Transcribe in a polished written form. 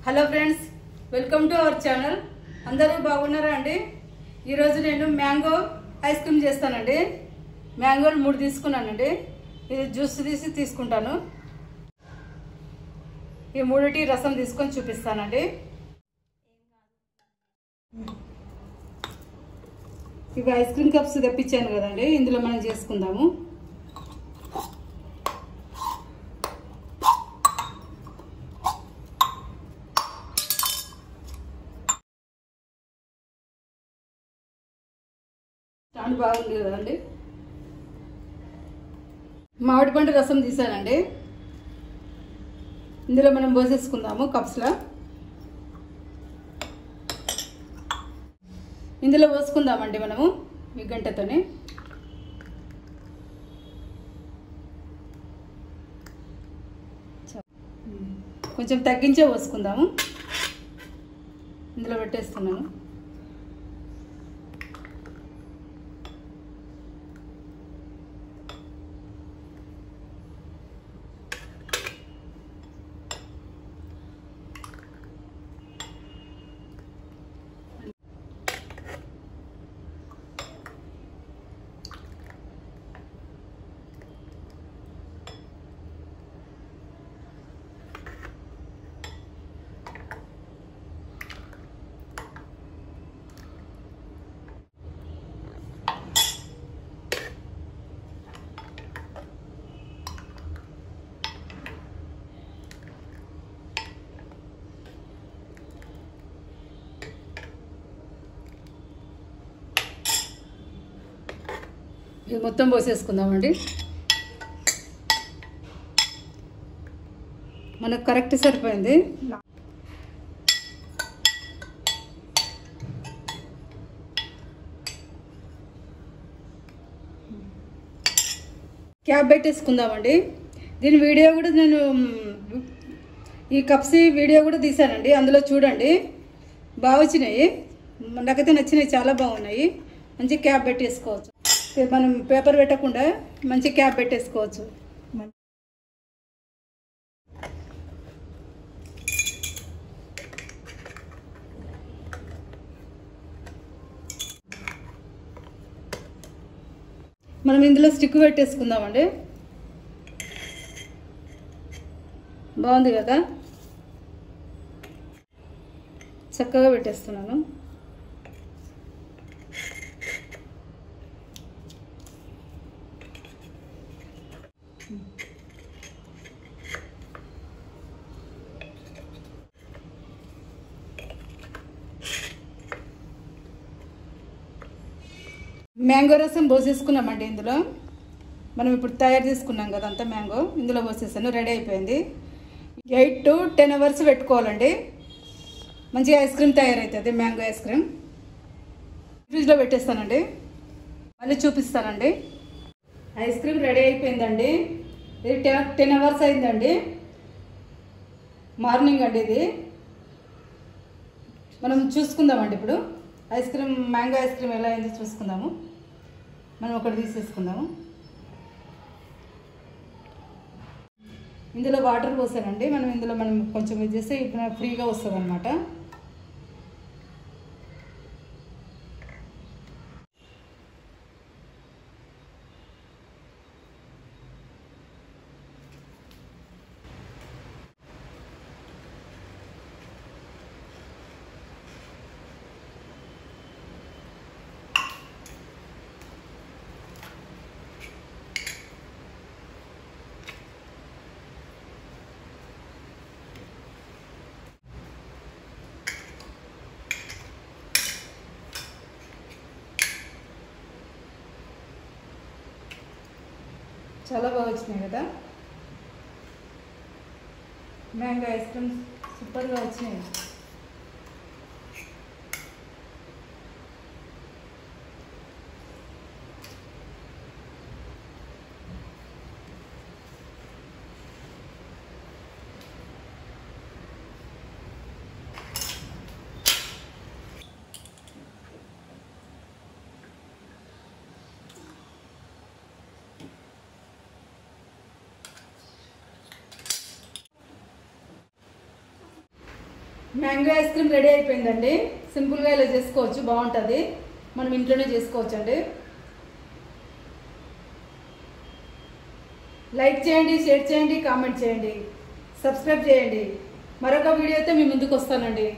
Hello friends, welcome to our channel. అందరూ బాగున్నారా అండి? ఈరోజు నేను మ్యాంగో ఐస్ క్రీమ్ చేస్తానండి. మ్యాంగోలు 3 తీసుకున్నానండి. ఇది జ్యూస్ తీసుకుంటాను. ఈ 3టి రసం తీసుకొని చూపిస్తానండి. ఇవి ఐస్ క్రీమ్ కప్స్ తెప్పించాను కదండి, ఇందులో మనం చేసుకుందాము. స్టాండ్ బాగుంది కదండి. మామిడి పండు రసం తీసానండి, ఇందులో మనం పోసేసుకుందాము కప్స్లో. ఇందులో పోసుకుందామండి మనము ఈ గంటతోనే. కొంచెం తగ్గించే పోసుకుందాము. ఇందులో పెట్టేస్తున్నాను. ఇది మొత్తం పోసేసుకుందామండి. మనకు కరెక్ట్ సరిపోయింది. క్యాప్ పెట్టేసుకుందామండి. దీని వీడియో కూడా నేను ఈ కప్స్ వీడియో కూడా తీసానండి, అందులో చూడండి. బాగా వచ్చినాయి, నాకైతే నచ్చినాయి, చాలా బాగున్నాయి. మంచి క్యాప్ పెట్టేసుకోవచ్చు. మనం పేపర్ పెట్టకుండా మంచి క్యాప్ పెట్టేసుకోవచ్చు. మనం ఇందులో స్టిక్ పెట్టేసుకుందామండి. బాగుంది కదా, చక్కగా పెట్టేస్తున్నాను. మ్యాంగో రసం పోసేసుకున్నామండి. ఇందులో మనం ఇప్పుడు తయారు చేసుకున్నాం కదా అంతా మ్యాంగో ఇందులో పోసేసాను. రెడీ అయిపోయింది. 8 to 10 hours పెట్టుకోవాలండి. మంచిగా ఐస్ క్రీమ్ తయారవుతుంది, మ్యాంగో ఐస్ క్రీమ్. ఫ్రిడ్జ్లో పెట్టేస్తానండి, మళ్ళీ చూపిస్తానండి. ఐస్ క్రీమ్ రెడీ అయిపోయిందండి. ఇది 10 hours అయిందండి. మార్నింగ్ అండి ఇది. మనం చూసుకుందామండి ఇప్పుడు ice cream, mango ice cream ఎలా అయిందో చూసుకుందాము. మనం ఒకటి తీసేసుకుందాము. ఇందులో వాటర్ పోసానండి. ఇందులో మనం కొంచెం ఇది చేస్తే ఇప్పుడు ఫ్రీగా వస్తుంది అన్నమాట. చాలా బాగా వచ్చినాయి కదా, మ్యాంగో ఐస్ క్రీమ్ సూపర్గా వచ్చినాయి. మ్యాంగో ఐస్ క్రీమ్ రెడీ అయిపోయిందండి. సింపుల్గా ఇలా చేసుకోవచ్చు, బాగుంటుంది. మనం ఇంట్లోనే చేసుకోవచ్చండి. లైక్ చేయండి, షేర్ చేయండి, కామెంట్ చేయండి, సబ్స్క్రైబ్ చేయండి. మరొక వీడియోతో మీ ముందుకు వస్తానండి.